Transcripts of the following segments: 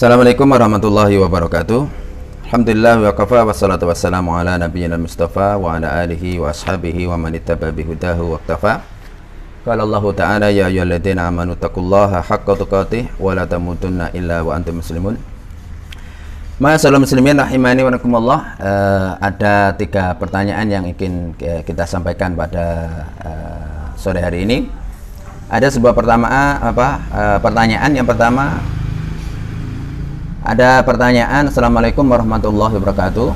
Assalamualaikum warahmatullahi wabarakatuh. Alhamdulillah wa kafa wassalatu wassalamu ala nabiyyina Mustafa wa ala alihi wa ashabihi wa man ittaba bihudahu waqtafa. Qala Allah Ta'ala ya ayyuhalladzina amanu taqullaha haqqa tuqatih wa la tamutunna illa wa antum muslimun. Ma'asyiral muslimin rahimani wa rahimakumullah. Ada 3 pertanyaan yang ingin kita sampaikan pada sore hari ini. Ada sebuah pertanyaan yang pertama. Ada pertanyaan, Assalamualaikum warahmatullahi wabarakatuh.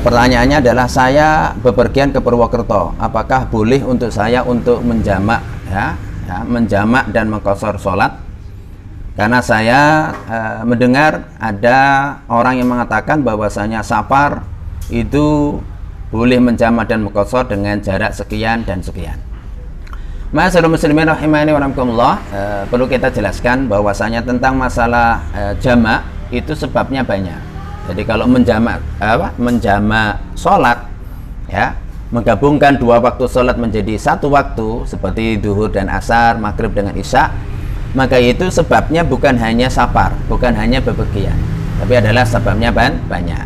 Pertanyaannya adalah, saya bepergian ke Purwokerto, apakah boleh untuk saya untuk menjamak menjamak dan mengqashar sholat? Karena saya mendengar ada orang yang mengatakan bahwasanya safar itu boleh menjamak dan mengqashar dengan jarak sekian dan sekian. Ma'asyiral muslimin rahimani wa rahimakumullah, perlu kita jelaskan bahwasanya tentang masalah jamak itu sebabnya banyak. Jadi kalau menjamak sholat, ya, menggabungkan 2 waktu sholat menjadi 1 waktu seperti duhur dan asar, maghrib dengan isya, maka itu sebabnya bukan hanya safar, bukan hanya bepergian, tapi adalah sebabnya banyak.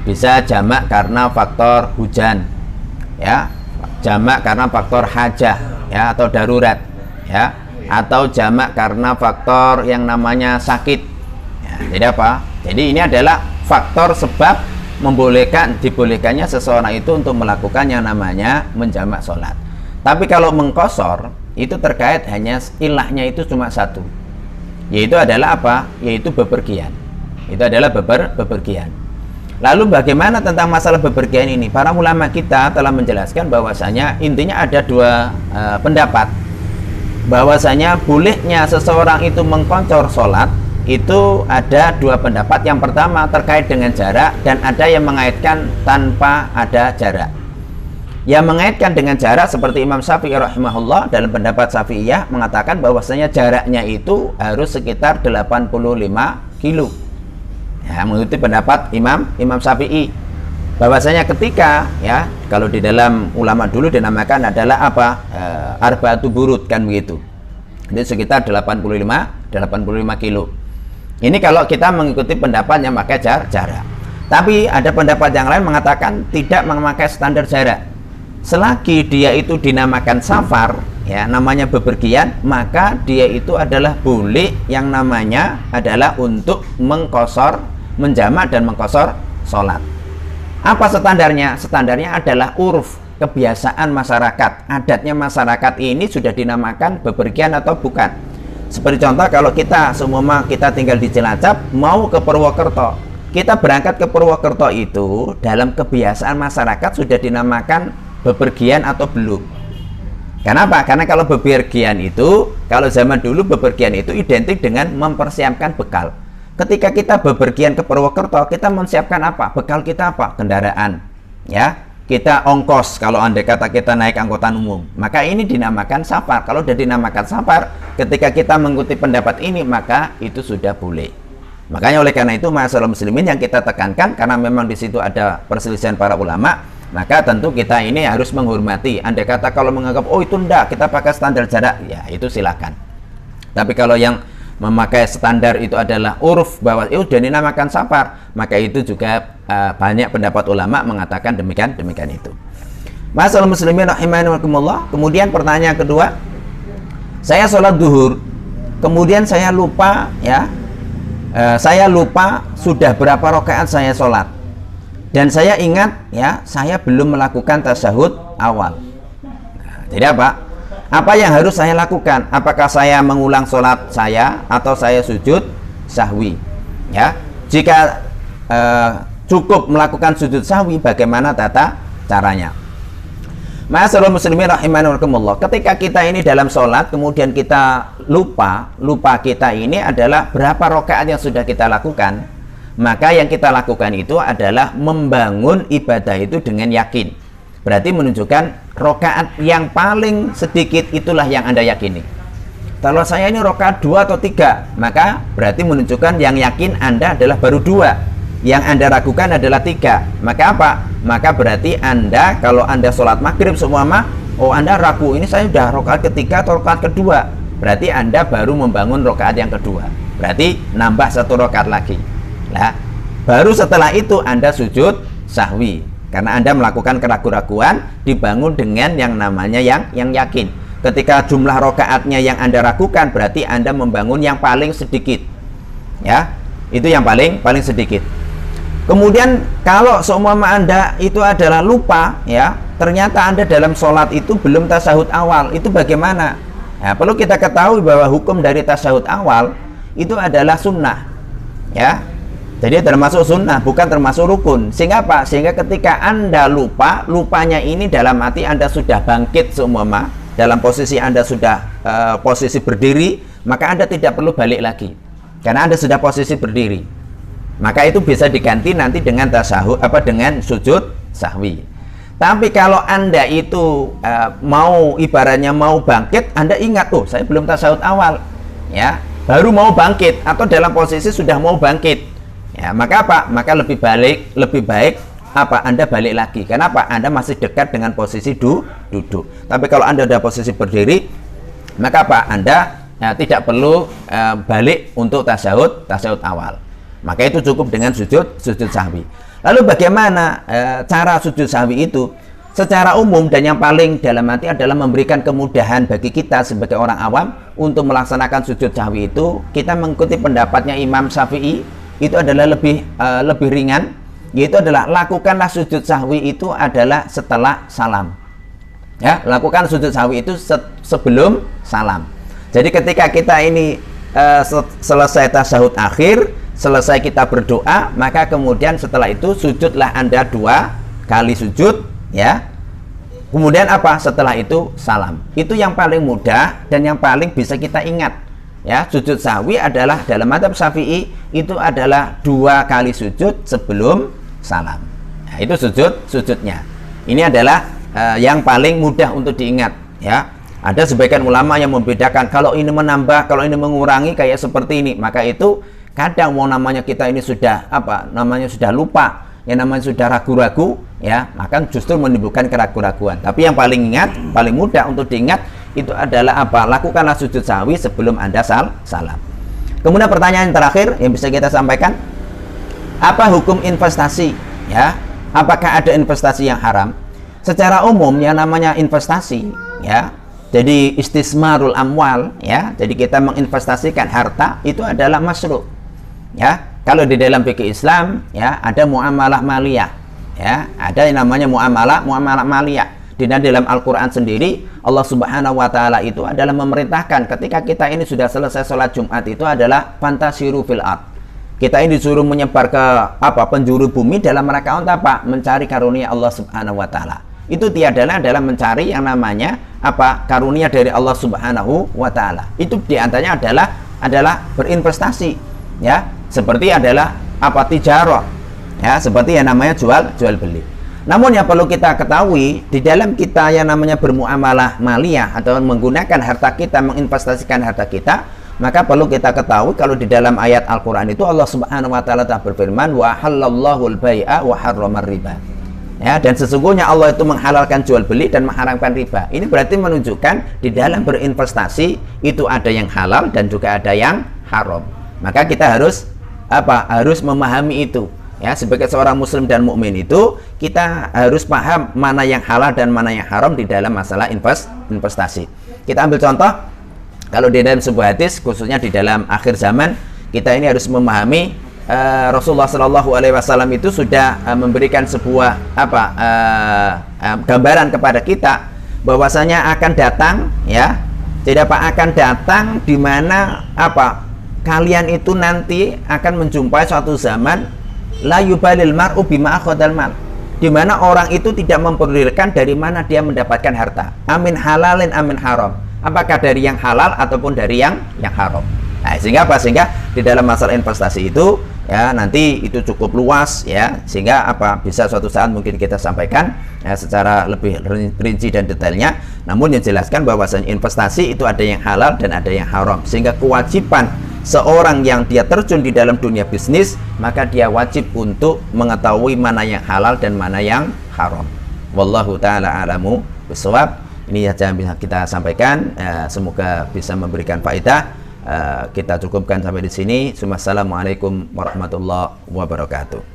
Bisa jamak karena faktor hujan, ya, jamak karena faktor hajah, ya, atau darurat, ya, atau jamak karena faktor yang namanya sakit, ya. Jadi apa? Jadi ini adalah faktor sebab dibolehkannya seseorang itu untuk melakukan yang namanya menjamak sholat. Tapi kalau mengqashar itu terkait hanya ilahnya itu cuma 1, yaitu adalah apa? Yaitu bepergian. Itu adalah bepergian. Lalu bagaimana tentang masalah bepergian ini? Para ulama kita telah menjelaskan bahwasanya intinya ada 2 pendapat. Bahwasanya bolehnya seseorang itu mengqashar sholat itu ada 2 pendapat. Yang pertama terkait dengan jarak, dan ada yang mengaitkan tanpa ada jarak. Yang mengaitkan dengan jarak seperti Imam Syafi'i rahimahullah dalam pendapat Syafi'iyah mengatakan bahwasanya jaraknya itu harus sekitar 85 kilo. Ya, mengikuti pendapat Imam Syafi'i bahwasanya ketika, ya, kalau di dalam ulama dulu dinamakan adalah arba'atu burud, kan begitu. Ini sekitar 85 kilo. Ini kalau kita mengikuti pendapat yang memakai jarak. Tapi ada pendapat yang lain mengatakan tidak memakai standar jarak. Selagi dia itu dinamakan safar, ya, namanya bepergian, maka dia itu adalah boleh yang namanya adalah untuk mengqashar, menjamak dan mengqashar sholat. Apa standarnya? Standarnya adalah uruf, kebiasaan masyarakat, adatnya masyarakat ini sudah dinamakan bepergian atau bukan. Seperti contoh, kalau kita tinggal di Cilacap mau ke Purwokerto, kita berangkat ke Purwokerto itu dalam kebiasaan masyarakat sudah dinamakan bepergian atau belum. Kenapa? Karena kalau bepergian itu, kalau zaman dulu bepergian itu identik dengan mempersiapkan bekal. Ketika kita bepergian ke Purwokerto, kita mempersiapkan apa? Bekal kita apa? Kendaraan, ya. Kita ongkos kalau andai kata kita naik angkutan umum. Maka ini dinamakan safar. Kalau sudah dinamakan safar, ketika kita mengikuti pendapat ini, maka itu sudah boleh. Makanya oleh karena itu masalah muslimin yang kita tekankan, karena memang di situ ada perselisihan para ulama, maka tentu kita ini harus menghormati. Andai kata kalau menganggap itu enggak, kita pakai standar jarak, ya itu silakan. Tapi kalau yang memakai standar itu adalah uruf bahwa itu sudah dinamakan safar, maka itu juga banyak pendapat ulama mengatakan demikian itu. Masalah muslimin rahimani wa rahimakumullah. Kemudian pertanyaan kedua, saya sholat duhur, kemudian saya lupa, ya, saya lupa sudah berapa rakaat saya sholat. Dan saya ingat, ya, saya belum melakukan tasyahud awal. Jadi apa yang harus saya lakukan? Apakah saya mengulang sholat saya atau saya sujud sahwi? Ya, jika cukup melakukan sujud sahwi, bagaimana tata caranya? Ma'asyiral muslimin rahimani wa rahimakumullah. Ketika kita ini dalam sholat, kemudian kita lupa kita ini adalah berapa rakaat yang sudah kita lakukan, maka yang kita lakukan itu adalah membangun ibadah itu dengan yakin. Berarti menunjukkan rakaat yang paling sedikit itulah yang Anda yakini. Kalau saya ini rakaat 2 atau 3, maka berarti menunjukkan yang yakin Anda adalah baru 2. Yang Anda ragukan adalah 3. Maka apa? Maka berarti Anda, kalau Anda sholat maghrib semua Anda ragu, ini saya sudah rakaat ketiga atau rakaat kedua. Berarti Anda baru membangun rakaat yang kedua. berarti nambah 1 rakaat lagi. Nah, baru setelah itu Anda sujud sahwi, karena Anda melakukan keraguan-raguan, dibangun dengan yang namanya yang yakin. Ketika jumlah rakaatnya yang Anda ragukan, berarti Anda membangun yang paling sedikit, ya, itu yang paling sedikit. Kemudian kalau seumpama Anda itu adalah lupa, ya, ternyata Anda dalam sholat itu belum tasyahud awal, itu bagaimana? Nah, perlu kita ketahui bahwa hukum dari tasyahud awal itu adalah sunnah, ya. Jadi termasuk sunnah, bukan termasuk rukun. Sehingga apa? Sehingga ketika Anda lupa, lupanya ini dalam arti Anda sudah bangkit seumpama, dalam posisi Anda sudah posisi berdiri, maka Anda tidak perlu balik lagi, karena Anda sudah posisi berdiri. Maka itu bisa diganti nanti dengan tasyahud dengan sujud sahwi. Tapi kalau Anda itu mau ibaratnya mau bangkit, Anda ingat, oh saya belum tasyahud awal, ya, baru mau bangkit atau dalam posisi sudah mau bangkit, ya, maka apa? Maka lebih baik apa? Anda balik lagi. Kenapa? Anda masih dekat dengan posisi duduk. Tapi kalau Anda sudah posisi berdiri, maka apa? Anda tidak perlu balik untuk tasyahud awal. Maka itu cukup dengan sujud sahwi. Lalu bagaimana cara sujud sahwi itu? Secara umum dan yang paling dalam hati adalah memberikan kemudahan bagi kita sebagai orang awam untuk melaksanakan sujud sahwi itu. Kita mengikuti pendapatnya Imam Syafi'i, itu adalah lebih ringan, yaitu adalah lakukanlah sujud sahwi itu adalah setelah salam. Ya, lakukan sujud sahwi itu sebelum salam. Jadi ketika kita ini selesai tasyahud akhir, selesai kita berdoa, maka kemudian setelah itu sujudlah Anda 2 kali sujud, ya. Kemudian apa? Setelah itu salam. Itu yang paling mudah dan yang paling bisa kita ingat, ya. Sujud sahwi adalah dalam mazhab Syafi'i itu adalah 2 kali sujud sebelum salam. Nah, itu sujudnya. Ini adalah yang paling mudah untuk diingat, ya. Ada sebagian ulama yang membedakan, kalau ini menambah, kalau ini mengurangi kayak seperti ini, maka itu kadang mau namanya kita ini sudah sudah lupa, yang namanya sudah ragu-ragu, ya, maka justru menimbulkan keraguan-raguan. Tapi yang paling paling mudah untuk diingat itu adalah apa? Lakukanlah sujud sahwi sebelum Anda salam. Kemudian pertanyaan terakhir yang bisa kita sampaikan, apa hukum investasi, ya? Apakah ada investasi yang haram? Secara umum yang namanya investasi, ya, jadi istismarul amwal, ya, jadi kita menginvestasikan harta itu adalah masyru', ya. Kalau di dalam fikih Islam, ya, ada muamalah maliyah, ya, ada yang namanya muamalah maliyah. Di dalam Al-Quran sendiri Allah Subhanahu wa Ta'ala itu adalah memerintahkan ketika kita ini sudah selesai sholat Jumat itu adalah fantasiru fil ard. Kita ini disuruh menyebar ke penjuru bumi dalam rangka untuk apa? Mencari karunia Allah Subhanahu wa Ta'ala. Itu tiadalah adalah mencari yang namanya karunia dari Allah Subhanahu wa Ta'ala. Itu diantaranya adalah berinvestasi, ya, seperti adalah tijarah, ya, seperti yang namanya jual beli. Namun yang perlu kita ketahui, di dalam kita yang namanya bermuamalah maliyah atau menggunakan harta kita, menginvestasikan harta kita, maka perlu kita ketahui kalau di dalam ayat Al-Quran itu Allah Subhanahu wa Ta'ala telah berfirman, wa halallahu al-bai'a wa harramar riba. Ya, dan sesungguhnya Allah itu menghalalkan jual beli dan mengharamkan riba. Ini berarti menunjukkan di dalam berinvestasi itu ada yang halal dan juga ada yang haram. Maka kita harus memahami itu, ya. Sebagai seorang muslim dan mukmin itu kita harus paham mana yang halal dan mana yang haram di dalam masalah investasi. Kita ambil contoh, kalau di dalam sebuah hadis, khususnya di dalam akhir zaman, kita ini harus memahami Rasulullah Shallallahu Alaihi Wasallam itu sudah memberikan sebuah gambaran kepada kita bahwasanya akan datang, ya, tidak akan datang di mana kalian itu nanti akan menjumpai suatu zaman la yubalil mar'u bima akhadal mal, di mana orang itu tidak mempedulikan dari mana dia mendapatkan harta, amin halalin amin haram, apakah dari yang halal ataupun dari yang haram. Nah, sehingga di dalam masalah investasi itu, ya, nanti itu cukup luas, ya, sehingga bisa suatu saat mungkin kita sampaikan, ya, secara lebih rinci dan detailnya. Namun yang jelaskan bahwasanya investasi itu ada yang halal dan ada yang haram, sehingga kewajiban seorang yang dia terjun di dalam dunia bisnis, maka dia wajib untuk mengetahui mana yang halal dan mana yang haram. Wallahu ta'ala a'lamu bishawab. Ini saja yang bisa kita sampaikan, semoga bisa memberikan faedah. kita cukupkan sampai di sini. Assalamualaikum warahmatullahi wabarakatuh.